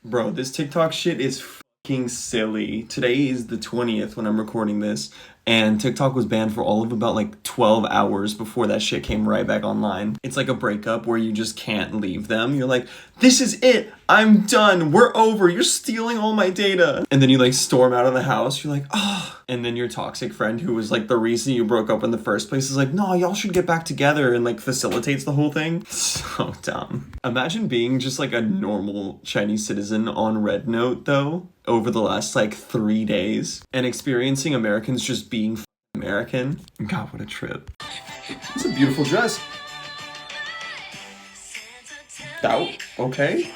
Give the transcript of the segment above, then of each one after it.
Bro, this TikTok shit is fucking silly. Today is the 20th when I'm recording this, and TikTok was banned for all of about like 12 hours before that shit came right back online. It's like a breakup where you just can't leave them. You're like, this is it. I'm done. We're over. You're stealing all my data. And then you like storm out of the house. You're like, oh. And then your toxic friend who was like the reason you broke up in the first place is like, no, y'all should get back together, and like facilitates the whole thing. So dumb. Imagine being just like a normal Chinese citizen on Red Note though, over the last like 3 days, and experiencing Americans just being American. God, what a trip. It's a beautiful dress. That, okay.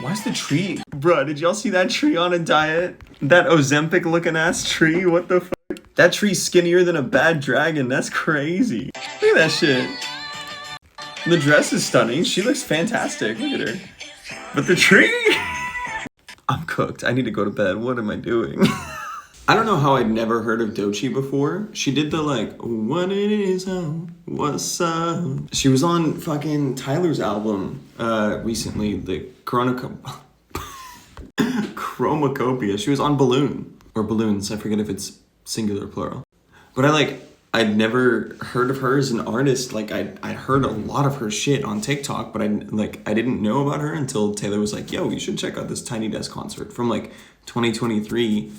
Why is the tree? Bruh, did y'all see that tree on a diet? That Ozempic looking ass tree? What the fuck? That tree's skinnier than a bad dragon. That's crazy. Look at that shit. The dress is stunning. She looks fantastic. Look at her. But the tree? I'm cooked. I need to go to bed. What am I doing? I don't know how I'd never heard of Doechii before. She did the like, what it is, oh, what's up? She was on fucking Tyler's album recently, the Chromacopia. She was on Balloon, or Balloons. I forget if it's singular or plural. But I'd never heard of her as an artist. Like I'd heard a lot of her shit on TikTok, but I didn't know about her until Taylor was like, yo, you should check out this Tiny Desk concert from like 2023.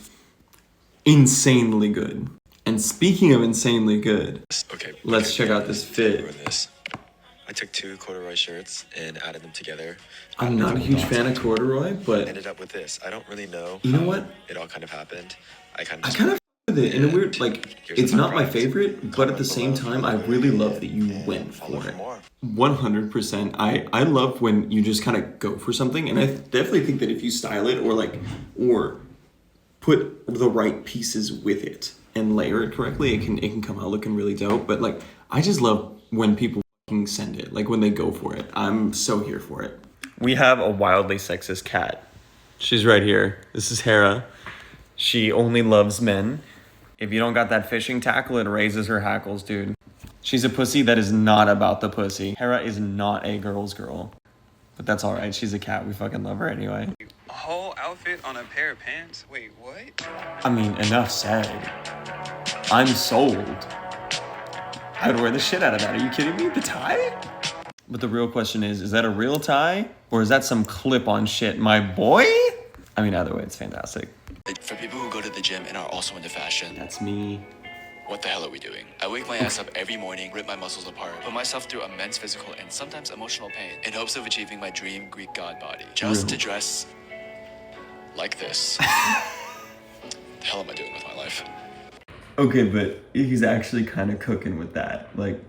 Insanely good. And speaking of insanely good, let's check out this fit. I took 2 corduroy shirts and added them together. I'm not a huge fan of corduroy, but ended up with this. I don't really know. You know what? It all kind of happened. I kind of with it in a weird, like, it's not my favorite, but at the same time, I really love that you went for it. 100%. I love when you just kind of go for something, and I definitely think that if you style it or put the right pieces with it and layer it correctly, it can come out looking really dope. But like, I just love when people send it, like when they go for it. I'm so here for it. We have a wildly sexist cat. She's right here. This is Hera. She only loves men. If you don't got that fishing tackle, it raises her hackles, dude. She's a pussy that is not about the pussy. Hera is not a girl's girl. But that's all right. She's a cat. We fucking love her anyway. A whole outfit on a pair of pants? Wait, what? I mean, enough said. I'm sold. I would wear the shit out of that. Are you kidding me? The tie? But the real question is that a real tie? Or is that some clip-on shit, my boy? I mean, either way, it's fantastic. For people who go to the gym and are also into fashion, that's me. What the hell are we doing? I wake my ass up every morning, rip my muscles apart, put myself through immense physical and sometimes emotional pain in hopes of achieving my dream Greek god body. Just to dress like this. The hell am I doing with my life? Okay, but he's actually kind of cooking with that. Like,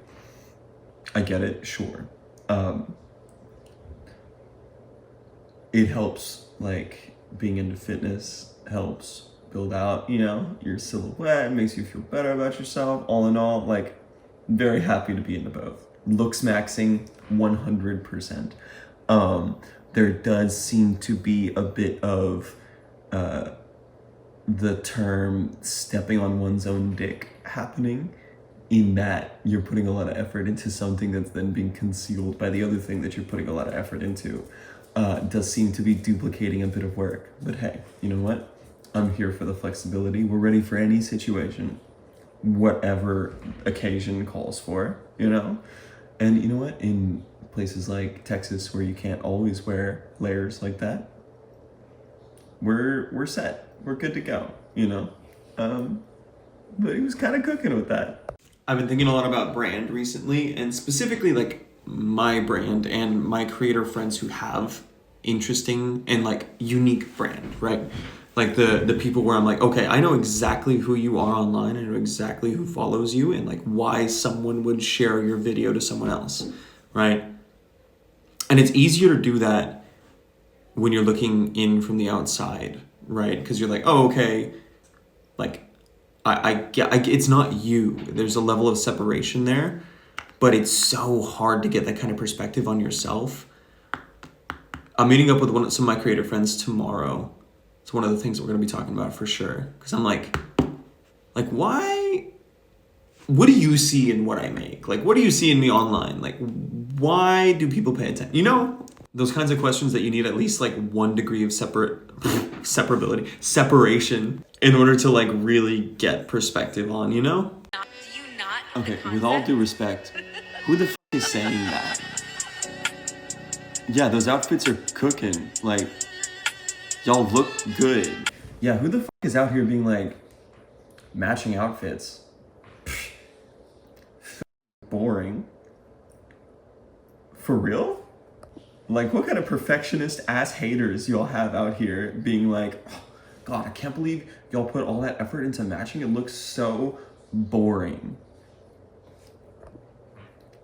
I get it, sure. It helps, like, being into fitness helps build out, your silhouette, makes you feel better about yourself. All in all, like, very happy to be into both. Looks maxing 100%. There does seem to be a bit of the term stepping on one's own dick happening, in that you're putting a lot of effort into something that's then being concealed by the other thing that you're putting a lot of effort into. Does seem to be duplicating a bit of work. But hey, you know what? I'm here for the flexibility. We're ready for any situation, whatever occasion calls for, And you know what? In places like Texas where you can't always wear layers like that, we're set. We're good to go, But he was kind of cooking with that. I've been thinking a lot about brand recently, and specifically like my brand and my creator friends who have interesting and like unique brand, right? Like the people where I'm like, okay, I know exactly who you are online. I know exactly who follows you and like why someone would share your video to someone else, right? And it's easier to do that when you're looking in from the outside, right? Because you're like, oh, okay, like I get it's not you. There's a level of separation there, but it's so hard to get that kind of perspective on yourself. I'm meeting up with some of my creator friends tomorrow. It's one of the things that we're going to be talking about for sure. Because I'm like, why? What do you see in what I make? Like, what do you see in me online? Like, why do people pay attention? Those kinds of questions that you need at least like 1 degree of separation in order to like really get perspective on, you know? Do you not have Okay, the with all due respect, who the is saying that? Yeah, those outfits are cooking. Like, y'all look good. Yeah, who the is out here being like, matching outfits? Boring. For real? Like, what kind of perfectionist ass haters y'all have out here being like, oh, God, I can't believe y'all put all that effort into matching. It looks so boring.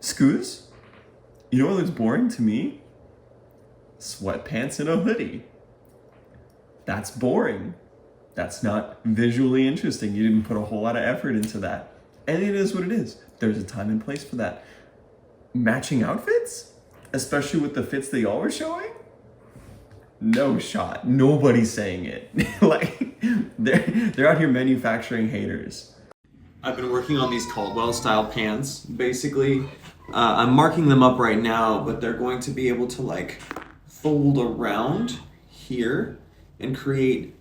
Scoos? You know what looks boring to me? Sweatpants and a hoodie. That's boring. That's not visually interesting. You didn't put a whole lot of effort into that. And it is what it is. There's a time and place for that. Matching outfits? Especially with the fits that y'all were showing? No shot. Nobody's saying it. Like, they're out here manufacturing haters. I've been working on these Caldwell style pants, basically. I'm marking them up right now, but they're going to be able to like fold around here and create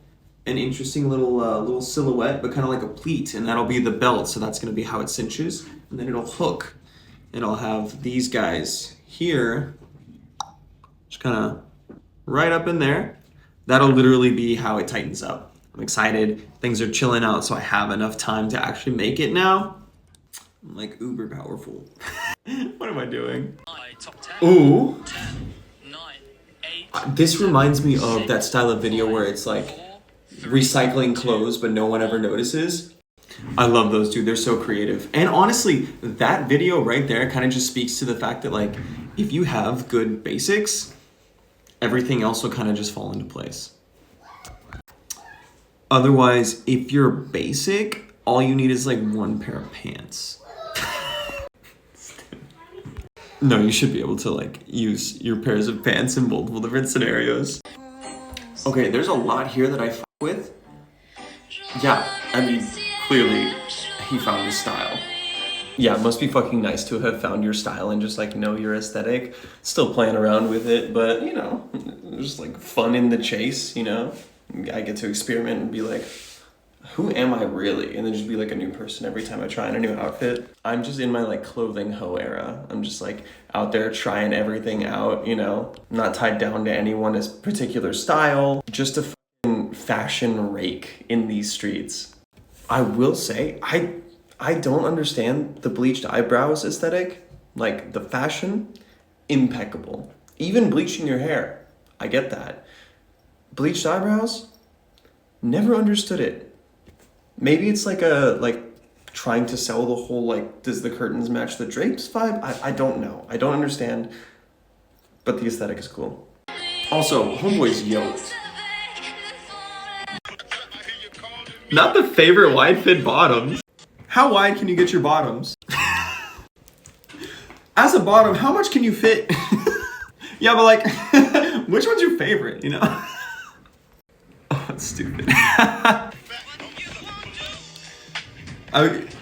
an interesting little silhouette, but kind of like a pleat, and that'll be the belt, so that's gonna be how it cinches, and then it'll hook. And I'll have these guys here, just kind of right up in there. That'll literally be how it tightens up. I'm excited. Things are chilling out, so I have enough time to actually make it now. I'm like uber powerful. What am I doing? Ooh. This reminds me of that style of video where it's like recycling clothes, but no one ever notices. I love those, dude. They're so creative. And honestly, that video right there kind of just speaks to the fact that like, if you have good basics, everything else will kind of just fall into place. Otherwise, if you're basic, all you need is like 1 pair of pants. No, you should be able to like use your pairs of pants in multiple different scenarios. Okay, there's a lot here that I f with. Yeah, I mean, clearly he found his style. Yeah, it must be fucking nice to have found your style and just like know your aesthetic. Still playing around with it, but you know, just like fun in the chase, you know? I get to experiment and be like, who am I really? And then just be like a new person every time I try on a new outfit. I'm just in my like clothing hoe era. I'm just like out there trying everything out, you know? Not tied down to anyone's particular style. Just a fucking fashion rake in these streets. I will say, I don't understand the bleached eyebrows aesthetic. Like the fashion, impeccable. Even bleaching your hair, I get that. Bleached eyebrows, never understood it. Maybe it's like trying to sell the whole like, does the curtains match the drapes vibe? I don't know. I don't understand, but the aesthetic is cool. Also, homeboy's yoked. Not the favorite wide fit bottoms. How wide can you get your bottoms? As a bottom, how much can you fit? Yeah, but like, which one's your favorite, you know? Oh, that's stupid.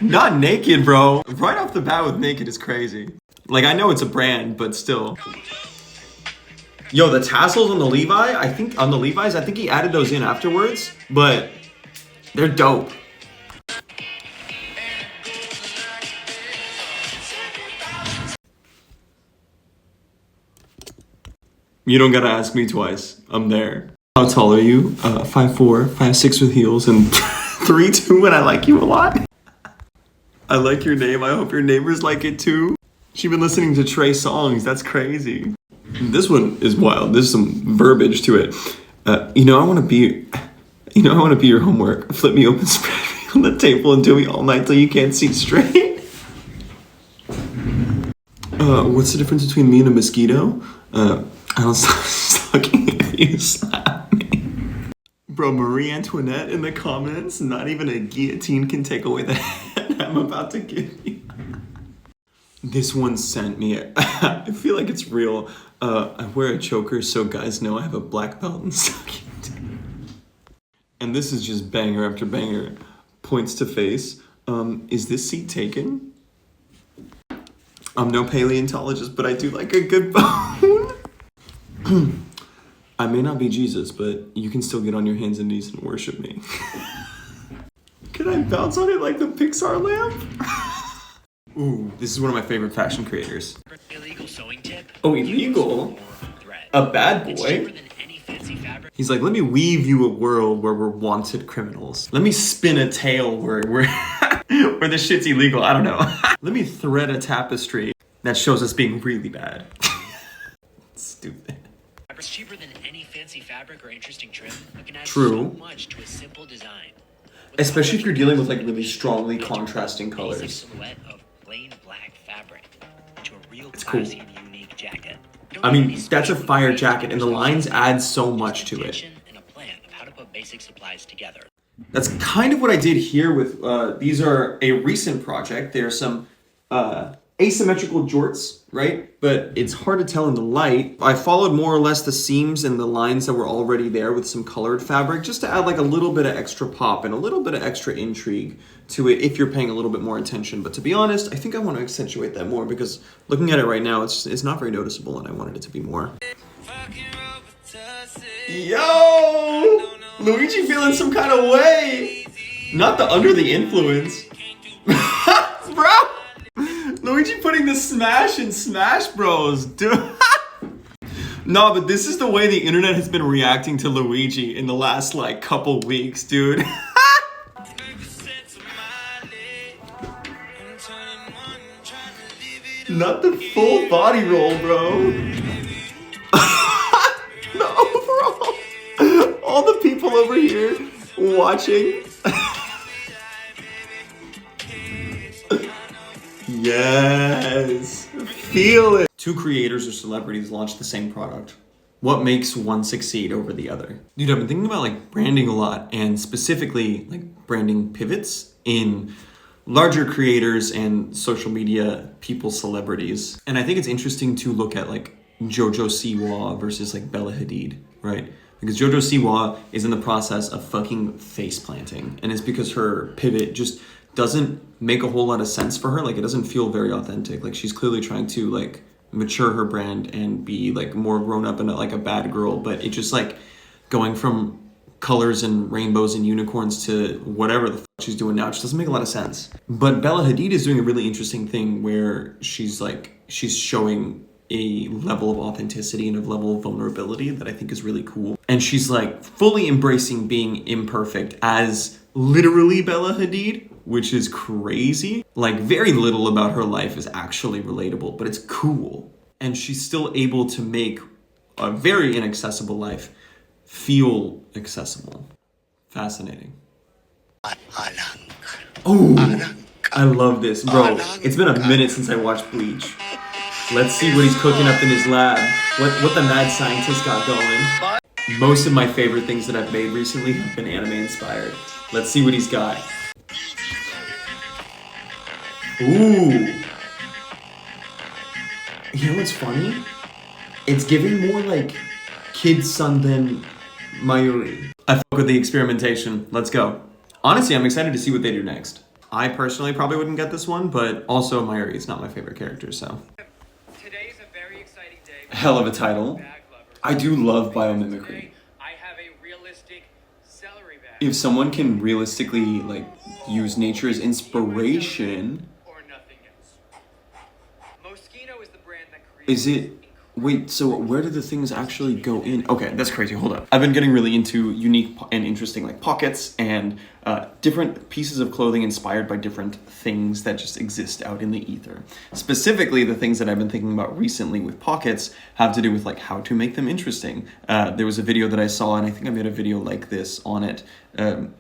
Not naked, bro. Right off the bat with naked is crazy. Like, I know it's a brand, but still. Yo, the tassels on the Levi, I think he added those in afterwards, but they're dope. You don't gotta ask me twice. I'm there. How tall are you? 5'4", 5'6" with heels, and 3'2", and I like you a lot. I like your name. I hope your neighbors like it too. She's been listening to Trey songs. That's crazy. This one is wild. There's some verbiage to it. I want to be your homework. Flip me open, spread me on the table, and do me all night till you can't see straight. What's the difference between me and a mosquito? I don't stop sucking if you slap me. Bro, Marie Antoinette in the comments. Not even a guillotine can take away the head I'm about to give you. This one sent me. I feel like it's real. I wear a choker so guys know I have a black belt in sucking. And this is just banger after banger. Points to face. Is this seat taken? I'm no paleontologist, but I do like a good bone. I may not be Jesus, but you can still get on your hands and knees and worship me. Can I bounce on it like the Pixar lamp? Ooh, this is one of my favorite fashion creators. Illegal sewing tip. Oh, illegal? A bad It's boy? cheaper than any fancy fabric. He's like, let me weave you a world where we're wanted criminals. Let me spin a tale where where the shit's illegal. I don't know. Let me thread a tapestry that shows us being really bad. Stupid. It's cheaper than any fancy fabric or interesting trim. You can add True. so much to a simple design. Especially if you're dealing with like really strongly contrasting Basic colors. silhouette of plain black fabric to a real It's cool. classy and unique jacket. Don't I need mean, any that's a special fire ingredients jacket, and the or lines something. add so Just much to it. intention and a plan of how to put basic supplies together. That's kind of what I did here with, these are a recent project. There are some asymmetrical jorts, right? But it's hard to tell in the light. I followed more or less the seams and the lines that were already there with some colored fabric, just to add like a little bit of extra pop and a little bit of extra intrigue to it if you're paying a little bit more attention. But to be honest, I think I want to accentuate that more because looking at it right now, it's not very noticeable and I wanted it to be more. Yo! Luigi feeling some kind of way! Not the under the influence. Bro! Luigi putting the smash in Smash Bros, dude. No, but this is the way the internet has been reacting to Luigi in the last, like, couple weeks, dude. Not the full body roll, bro. The overall. All the people over here watching. Yes. Feel it. Two creators or celebrities launch the same product. What makes one succeed over the other? Dude, I've been thinking about like branding a lot and specifically like branding pivots in larger creators and social media people, celebrities. And I think it's interesting to look at like Jojo Siwa versus like Bella Hadid, right? Because Jojo Siwa is in the process of fucking face planting. And it's because her pivot just doesn't make a whole lot of sense for her. Like it doesn't feel very authentic. Like she's clearly trying to like mature her brand and be like more grown up and not like a bad girl. But it just like going from colors and rainbows and unicorns to whatever the fuck she's doing now, it just doesn't make a lot of sense. But Bella Hadid is doing a really interesting thing where she's showing a level of authenticity and a level of vulnerability that I think is really cool. And she's like fully embracing being imperfect as literally Bella Hadid, which is crazy. Like very little about her life is actually relatable, but it's cool. And she's still able to make a very inaccessible life feel accessible. Fascinating. Oh, I love this. Bro, it's been a minute since I watched Bleach. Let's see what he's cooking up in his lab. What the mad scientist got going. Most of my favorite things that I've made recently have been anime inspired. Let's see what he's got. Ooh. You know what's funny? It's giving more like Kid Sun than Mayuri. I fuck with the experimentation. Let's go. Honestly, I'm excited to see what they do next. I personally probably wouldn't get this one, but also Mayuri is not my favorite character, so. Today's a very exciting day. Hell of a title. I do love biomimicry. I have a realistic celery bag. If someone can realistically like use nature as inspiration, Or nothing else. Moschino is the brand that creates. is it? Wait, so where do the things actually go in? Okay, that's crazy. Hold up. I've been getting really into unique and interesting like pockets and different pieces of clothing inspired by different things that just exist out in the ether. Specifically, the things that I've been thinking about recently with pockets have to do with like how to make them interesting. There was a video that I saw, and I think I made a video like this on it,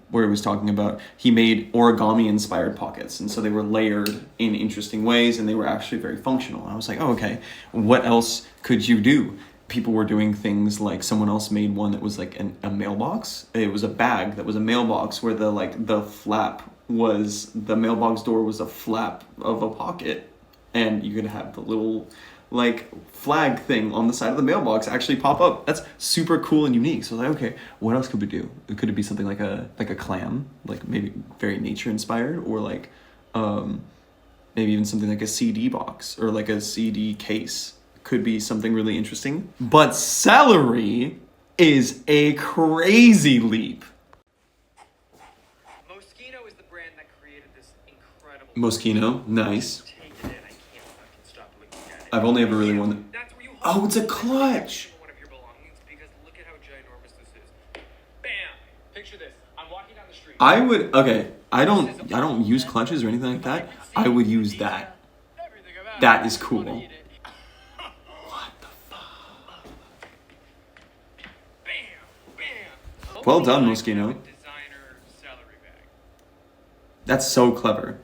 where it was talking about he made origami inspired pockets, and so they were layered in interesting ways and they were actually very functional. And I was like, oh, okay, what else could you do? People were doing things like someone else made one that was like a mailbox. It was a bag that was a mailbox where the flap was, the mailbox door was a flap of a pocket, and you could have the little like flag thing on the side of the mailbox actually pop up. That's super cool and unique. So I was like, okay, what else could we do? Could it be something like a clam, like maybe very nature inspired, or like maybe even something like a CD box or like a CD case? could be something really interesting. But celery is a crazy leap. Moschino is the brand that created this incredible. Moschino, nice. Take it in. I can't fucking stop looking at it. I've only ever really worn That's where you Oh, it's a clutch. one of your belongings because look at how ginormous this is. Bam! Picture this. I'm walking down the street. I would, okay, I don't use clutches or anything like that. I would use that. Everything about That it. is cool. Wanna eat it. What the fuck? Bam! Bam! Well done, Moschino. Designer celery bag. That's so clever.